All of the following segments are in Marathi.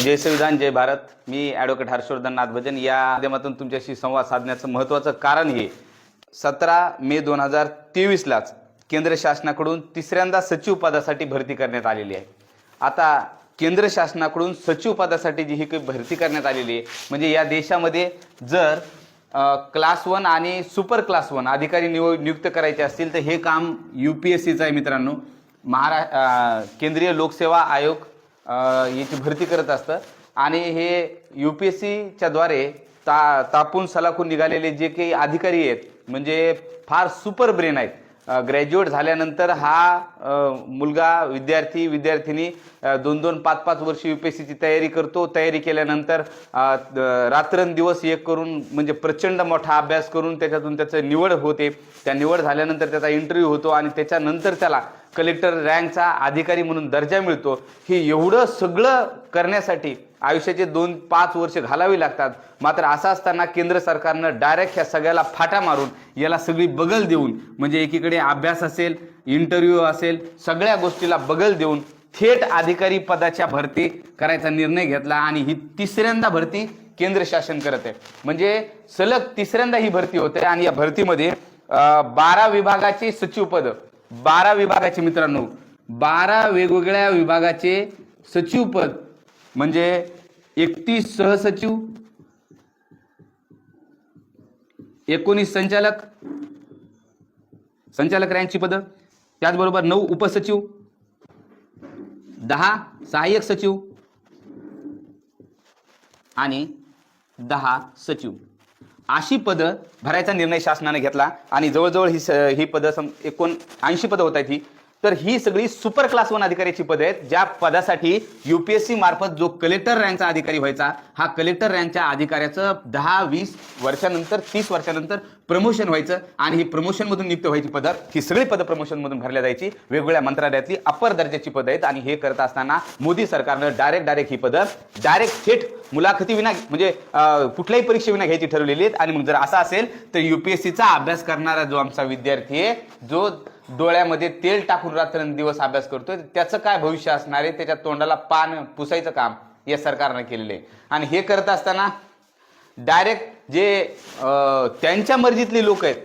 जय संविधान जय भारत। मी ॲडव्होकेट हर्षवर्धन नाथभजन या माध्यमातून तुमच्याशी संवाद साधण्याचं महत्त्वाचं कारण हे 17 मे 2023 लाच केंद्र शासनाकडून तिसऱ्यांदा सचिव पदासाठी भरती करण्यात आलेली आहे। आता केंद्र शासनाकडून सचिव पदासाठी जी ही काही भरती करण्यात आलेली आहे म्हणजे या देशामध्ये जर क्लास 1 आणि सुपर क्लास 1 अधिकारी नियुक्त करायचे असतील तर हे काम UPSCचं आहे मित्रांनो। केंद्रीय लोकसेवा आयोग याची भरती करत असतं आणि हे UPSCच्या द्वारे तापून सलाखून निघालेले जे काही अधिकारी आहेत म्हणजे फार सुपर ब्रेन आहेत। ग्रॅज्युएट झाल्यानंतर हा मुलगा विद्यार्थिनी 2-2, 5-5 वर्ष UPSCची तयारी करतो। तयारी केल्यानंतर रात्रंदिवस एक करून म्हणजे प्रचंड मोठा अभ्यास करून त्याच्यातून त्याचं निवड होते। त्या निवड झाल्यानंतर त्याचा इंटरव्ह्यू होतो आणि त्याच्यानंतर त्याला कलेक्टर रँकचा अधिकारी म्हणून दर्जा मिळतो। हे एवढं सगळं करण्यासाठी आयुष्याचे 2-5 वर्ष घालावी लागतात। मात्र असं असताना केंद्र सरकारनं डायरेक्ट ह्या सगळ्याला फाटा मारून याला सगळी बगल देऊन म्हणजे एकीकडे अभ्यास असेल, इंटरव्ह्यू असेल, सगळ्या गोष्टीला बगल देऊन थेट अधिकारी पदाच्या भरती करायचा निर्णय घेतला आणि ही तिसऱ्यांदा भरती केंद्र शासन करत आहे। म्हणजे सलग तिसऱ्यांदा ही भरती होते आणि या भरतीमध्ये 12 विभागाचे सचिव पद, 12 विभागाचे मित्रांनो, 12 वेगवेगळ्या विभागाचे सचिव पद म्हणजे 31 सहसचिव, 19 संचालक रँकची पद, त्याचबरोबर 9 उपसचिव, 10 सहाय्यक सचिव आणि 10 सचिव अशी पदं भरायचा निर्णय शासनाने घेतला आणि जवळजवळ ही पदं 79 पदं होत आहेत ही। तर ही सगळी सुपर क्लास 1 अधिकाऱ्याची पदं आहेत ज्या पदासाठी UPSC मार्फत जो कलेक्टर रँकचा अधिकारी व्हायचा हा कलेक्टर रँकच्या अधिकाऱ्याचं 10-20 वर्षानंतर 30 वर्षानंतर प्रमोशन व्हायचं आणि ही प्रमोशन मधून नियुक्त व्हायची पदं ही सगळी पदं प्रमोशन मधून भरल्या जायची। वेगवेगळ्या मंत्रालयातली अपर दर्जाची पदं आहेत आणि हे करत असताना मोदी सरकारनं डायरेक्ट ही पदं थेट मुलाखती विना म्हणजे कुठल्याही परीक्षेविना घ्यायची ठरवलेली आहेत। आणि मग जर असं असेल तर UPSCचा अभ्यास करणारा जो आमचा विद्यार्थी आहे जो डोळ्यामध्ये तेल टाकून रात्रंदिवस अभ्यास करतोय त्याचं काय भविष्य असणार आहे त्याच्या तोंडाला पान पुसायचं काम या सरकारने केलेलं आहे। आणि हे करत असताना डायरेक्ट जे त्यांच्या मर्जीतली लोक आहेत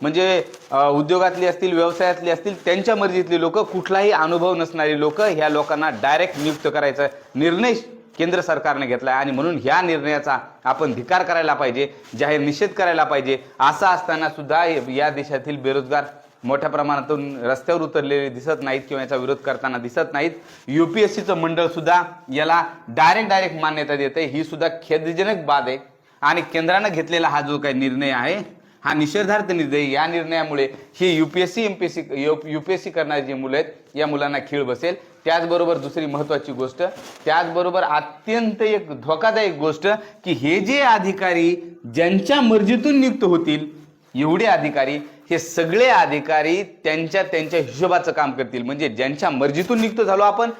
म्हणजे उद्योगातली असतील, व्यवसायातली असतील, त्यांच्या मर्जीतली लोक, कुठलाही अनुभव नसणारी लोक ह्या लोकांना डायरेक्ट नियुक्त करायचा निर्णय केंद्र सरकारने घेतलाय आणि म्हणून ह्या निर्णयाचा आपण धिक्कार करायला पाहिजे, जाहीर निषेध करायला पाहिजे। असं असताना सुद्धा या देशातील बेरोजगार मोठ्या प्रमाणातून रस्त्यावर उतरलेले दिसत नाहीत किंवा याचा विरोध करताना दिसत नाहीत। UPSCचं मंडळ सुद्धा याला डायरेक्ट मान्यता देते। ही सुद्धा खेदजनक बाब आहे आणि केंद्राने घेतलेला हा जो काही निर्णय आहे हा निषेधार्थ निर्णय। या निर्णयामुळे ही UPSC करणारी जी मुलं आहेत या मुलांना खीळ बसेल। त्याचबरोबर दुसरी महत्त्वाची गोष्ट, त्याचबरोबर अत्यंत एक धोकादायक गोष्ट की हे जे अधिकारी ज्यांच्या मर्जीतून नियुक्त होतील एवढे अधिकारी हे सगळे अधिकारी त्यांच्या हिशोबाचं काम करतील। म्हणजे ज्यांच्या मर्जीतून नियुक्त झालो आपण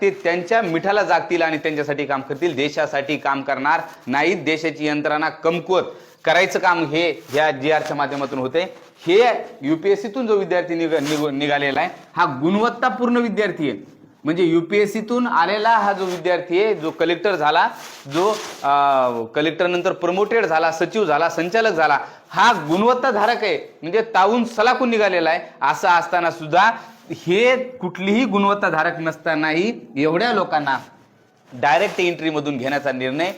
ते त्यांच्या मिठाला जागतील आणि त्यांच्यासाठी काम करतील, देशासाठी काम करणार नाहीत। देशाची यंत्रणा कमकुवत करायचं काम हे ह्या GRच्या माध्यमातून होते। हे UPSCतून जो विद्यार्थी निघालेला आहे हा गुणवत्तापूर्ण विद्यार्थी आहे। म्हणजे UPSCतून आलेला हा जो विद्यार्थी आहे जो कलेक्टर झाला, जो कलेक्टर नंतर प्रमोटेड झाला, सचिव झाला, संचालक झाला, हा गुणवत्ताधारक आहे म्हणजे तावून सलाखून निघालेला आहे। असं असताना सुद्धा हे कुठलीही गुणवत्ताधारक नसतानाही एवढ्या लोकांना डायरेक्ट एंट्री मधून घेण्याचा निर्णय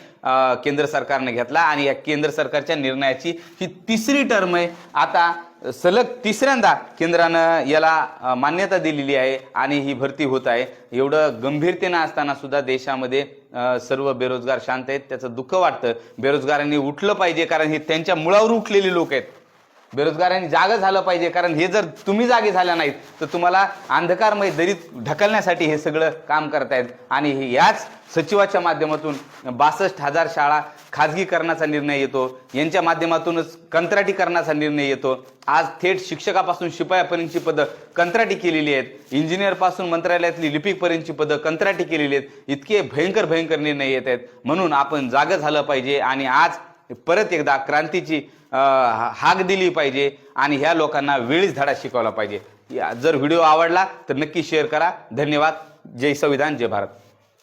केंद्र सरकारने घेतला आणि या केंद्र सरकारच्या निर्णयाची ही तिसरी टर्म आहे। आता सलग तिसऱ्यांदा केंद्रानं याला मान्यता दिलेली आहे आणि ही भरती होत आहे। एवढं गंभीरतेने असताना सुद्धा देशामध्ये सर्व बेरोजगार शांत आहेत, त्याचं दुःख वाटतं। बेरोजगारांनी उठलं पाहिजे कारण हे त्यांच्या मुळावर उठलेली लोक आहेत। बेरोजगारांनी जागा झालं पाहिजे कारण हे जर तुम्ही जागे झाल्या नाहीत तर तुम्हाला अंधकारमय दरीत ढकलण्यासाठी हे सगळं काम करतायत आणि याच सचिवाच्या माध्यमातून 62,000 शाळा खाजगीकरणाचा निर्णय येतो, यांच्या माध्यमातूनच कंत्राटीकरणाचा निर्णय येतो। आज थेट शिक्षकापासून शिपायापर्यंतची पदं कंत्राटी केलेली आहेत, इंजिनियर पासून मंत्रालयातली लिपिकपर्यंतची पदं कंत्राटी केलेली आहेत। इतके भयंकर निर्णय येत आहेत म्हणून आपण जागं झालं पाहिजे आणि आज परत एकदा क्रांतीची हाक दिली पाहिजे आणि ह्या लोकांना वेळीच धडा शिकवला पाहिजे। जर व्हिडिओ आवडला तर नक्की शेअर करा। धन्यवाद। जय संविधान जय भारत।